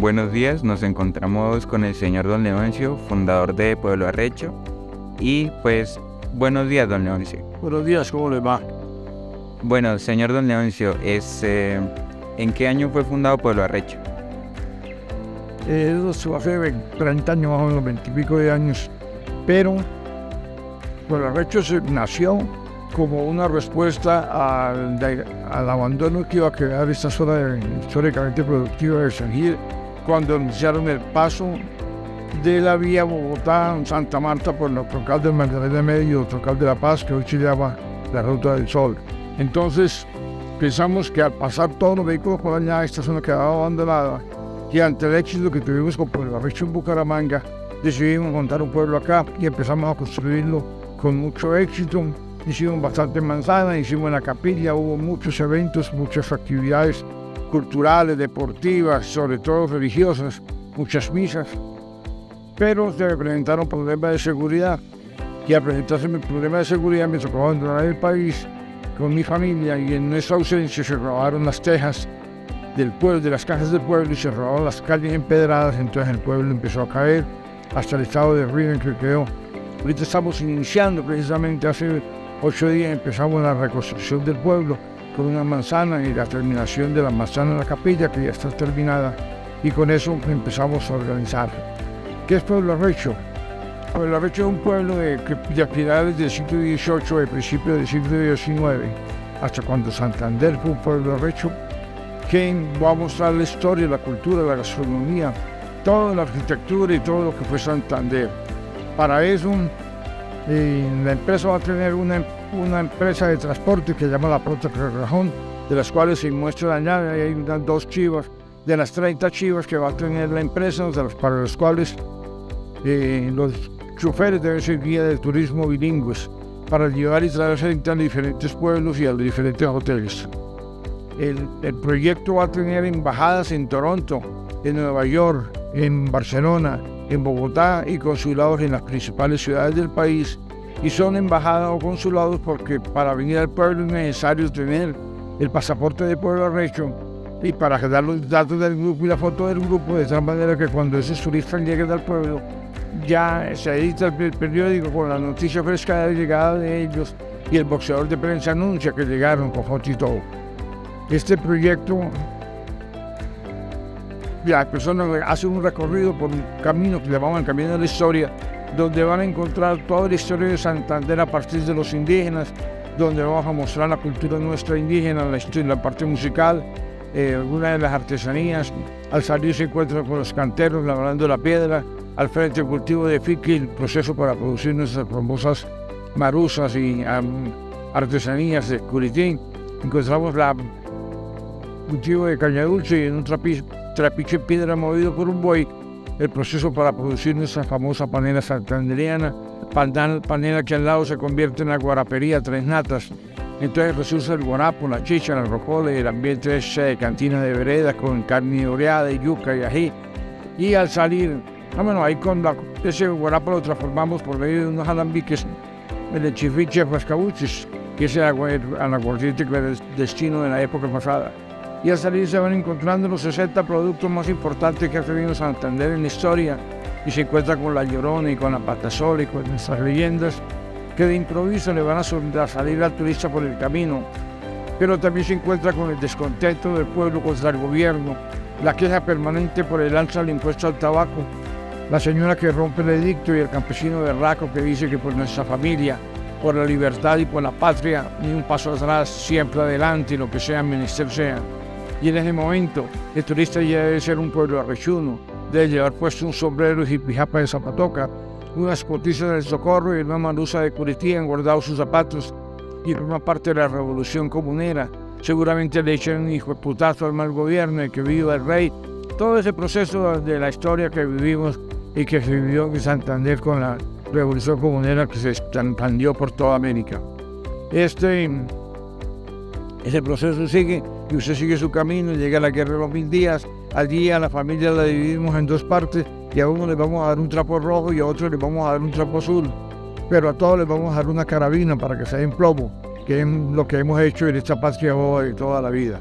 Buenos días, nos encontramos con el señor Don Leoncio, fundador de Pueblo Arrecho. Y pues, buenos días, Don Leoncio. Buenos días, ¿cómo les va? Bueno, señor Don Leoncio, ¿en qué año fue fundado Pueblo Arrecho? Eso hace 30 años, más o menos, 20 y pico de años. Pero Pueblo Arrecho nació como una respuesta al abandono que iba a quedar esta zona históricamente productiva de San Gil, cuando iniciaron el paso de la vía Bogotá-Santa Marta por el troncal del Magdalena Medio, el troncal de La Paz, que hoy se llama la Ruta del Sol. Entonces pensamos que al pasar todos los vehículos por allá, esta zona quedaba abandonada, y ante el éxito que tuvimos con Pueblo Arrecho en Bucaramanga, decidimos montar un pueblo acá y empezamos a construirlo con mucho éxito. Hicimos bastante manzana, hicimos la capilla, hubo muchos eventos, muchas actividades culturales, deportivas, sobre todo religiosas, muchas misas. Pero se presentaron problemas de seguridad, y al presentarse el problema de seguridad me tocó abandonar el país con mi familia, y en nuestra ausencia se robaron las tejas del pueblo, de las casas del pueblo, y se robaron las calles empedradas. Entonces el pueblo empezó a caer hasta el estado de ruina en que quedó. Ahorita estamos iniciando, precisamente hace 8 días empezamos la reconstrucción del pueblo con una manzana y la terminación de la manzana en la capilla, que ya está terminada, y con eso empezamos a organizar. ¿Qué es Pueblo Arrecho? Pueblo Arrecho es un pueblo de finales del siglo XVIII, de principios del siglo XIX, hasta cuando Santander fue un pueblo arrecho, que va a mostrar la historia, la cultura, la gastronomía, toda la arquitectura y todo lo que fue Santander. Para eso, la empresa va a tener una empresa de transporte que se llama La Prota Carrajón, de las cuales se muestra allá, hay unas 2 chivas, de las 30 chivas que va a tener la empresa, para los cuales los choferes deben ser guía de turismo bilingües, para llevar y traer gente a diferentes pueblos y a los diferentes hoteles. El proyecto va a tener embajadas en Toronto, en Nueva York, en Barcelona, en Bogotá, y consulados en las principales ciudades del país. Y son embajadas o consulados porque para venir al pueblo es necesario tener el pasaporte de Pueblo Arrecho, y para dar los datos del grupo y la foto del grupo, de tal manera que cuando esos turistas lleguen al pueblo, ya se edita el periódico con la noticia fresca de la llegada de ellos, y el boxeador de prensa anuncia que llegaron con foto y todo. Este proyecto, la persona hace un recorrido por un camino que llamamos el Camino de la Historia, donde van a encontrar toda la historia de Santander a partir de los indígenas, donde vamos a mostrar la cultura nuestra indígena, la parte musical, algunas de las artesanías. Al salir se encuentra con los canteros labrando la piedra, al frente el cultivo de fiqui, el proceso para producir nuestras famosas marusas y artesanías de Curitín. Encontramos cultivo de caña dulce, y en un trapiche en piedra movido por un buey, el proceso para producir nuestra famosa panela santandereana, panela que al lado se convierte en la guarapería Tres Natas. Entonces resulta el guarapo, la chicha, el rojole, el ambiente es de cantina de vereda con carne oreada y yuca y ají. Y al salir, ahí con ese guarapo lo transformamos por medio de unos alambiques, el chifiche rascabuches, que es el aguardiente que es destino de la época pasada. Y al salir se van encontrando los 60 productos más importantes que ha tenido Santander en la historia, y se encuentra con la Llorona y con la Patasola y con nuestras leyendas, que de improviso le van a salir al turista por el camino. Pero también se encuentra con el descontento del pueblo contra el gobierno, la queja permanente por el alza del impuesto al tabaco, la señora que rompe el edicto y el campesino berraco que dice que por nuestra familia, por la libertad y por la patria, ni un paso atrás, siempre adelante, y lo que sea menester sea. Y en ese momento, el turista ya debe ser un pueblo arrechuno, debe llevar puesto un sombrero y pijapa de zapatoca, unas cotizas del Socorro y una malusa de Curití, engordado sus zapatos, y forma parte de la revolución comunera. Seguramente le echan un hijo de putazo al mal gobierno y que viva el rey. Todo ese proceso de la historia que vivimos y que se vivió en Santander con la revolución comunera que se expandió por toda América. Ese proceso sigue, y usted sigue su camino, llega a la Guerra de los 1000 días. Allí a la familia la dividimos en 2 partes, y a uno le vamos a dar un trapo rojo y a otro le vamos a dar un trapo azul, pero a todos les vamos a dar una carabina para que se den plomo, que es lo que hemos hecho en esta patria boba de toda la vida.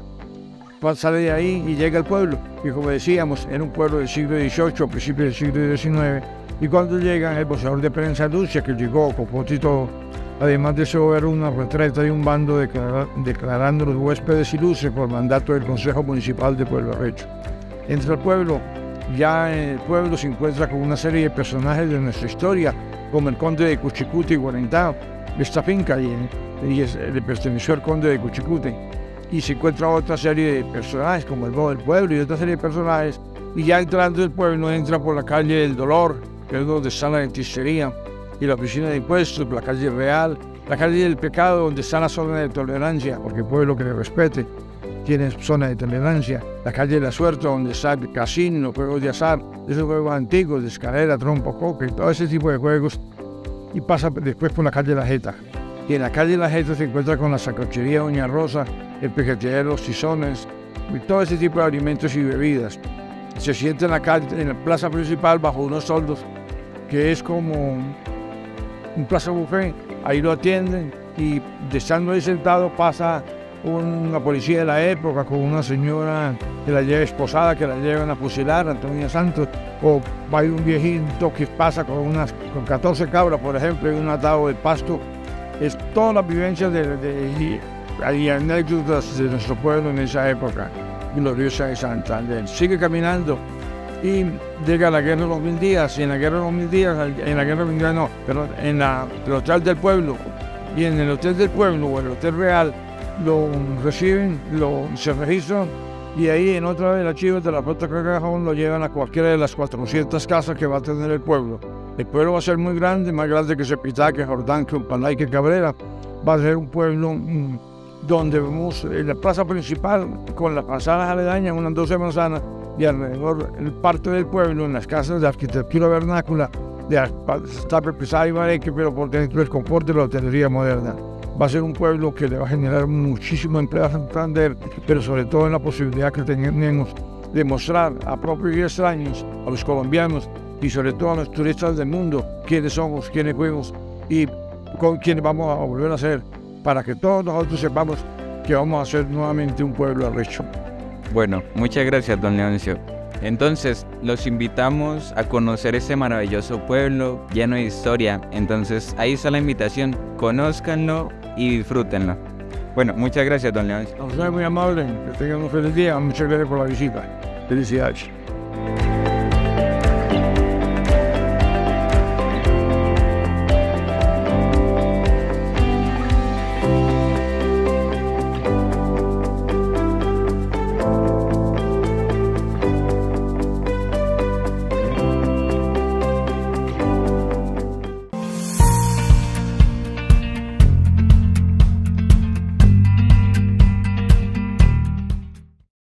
sale de ahí y llega al pueblo. Y como decíamos, era un pueblo del siglo XVIII, principios del siglo XIX. Y cuando llegan, el voceador de prensa Lucia, que llegó con Potito, además de eso, era una retreta de un bando declarando los huéspedes ilustres por mandato del Consejo Municipal de Pueblo Arrecho. Entra al pueblo, ya en el pueblo se encuentra con una serie de personajes de nuestra historia, como el conde de Cuchicuti y Guarentá. Esta finca le perteneció al conde de Cuchicuti. Y se encuentra otra serie de personajes, como el Bobo del Pueblo y otra serie de personajes. Y ya entrando del pueblo, entra por la calle del Dolor, que es donde está la dentistería y la oficina de impuestos, la calle Real, la calle del Pecado, donde está la zona de tolerancia, porque el pueblo que le respete tiene zona de tolerancia, la calle de la Suerte, donde está el casino, los juegos de azar, esos juegos antiguos, de escalera, trompo, coque, todo ese tipo de juegos, y pasa después por la calle La Jeta. Y en la calle La Jeta se encuentra con la sacochería Doña Rosa, el pequetería de los tizones, y todo ese tipo de alimentos y bebidas. Se sienta en la calle, en la plaza principal, bajo unos toldos, que es como un plaza buffet. Ahí lo atienden y estando ahí sentado pasa una policía de la época con una señora que la lleva esposada, que la llevan a fusilar, Antonia Santos, o va a ir un viejito que pasa con 14 cabras, por ejemplo, en un atado de pasto. Es toda la vivencia y anécdotas de nuestro pueblo en esa época gloriosa de Santander. Sigue caminando y llega a la Guerra de los 1000 días, y en la Guerra de los 1000 días, en la Guerra de los 1000 días no, pero en el Hotel del Pueblo, y en el Hotel del Pueblo o el Hotel Real lo reciben, se registran, y ahí en otra del archivo de la Flota Cajón lo llevan a cualquiera de las 400 casas que va a tener el pueblo. El pueblo va a ser muy grande, más grande que Cepitá, que Jordán, que Umpalay, que Cabrera. Va a ser un pueblo donde vemos la plaza principal con las manzanas aledañas, unas 12 manzanas, y alrededor el parte del pueblo, en las casas de arquitectura vernácula, de tape pesada y bareque, pero por dentro el confort de la hotelería moderna. Va a ser un pueblo que le va a generar muchísimo empleo a Santander, pero sobre todo en la posibilidad que tenemos de mostrar a propios y extraños, a los colombianos y sobre todo a los turistas del mundo, quiénes somos, quiénes fuimos y con quiénes vamos a volver a ser, para que todos nosotros sepamos que vamos a ser nuevamente un pueblo arrecho. Bueno, muchas gracias, don Leoncio. Entonces, los invitamos a conocer este maravilloso pueblo lleno de historia. Entonces, ahí está la invitación. Conózcanlo y disfrútenlo. Bueno, muchas gracias, don Leoncio. A ustedes muy amable, que tengan un feliz día. Muchas gracias por la visita. Felicidades.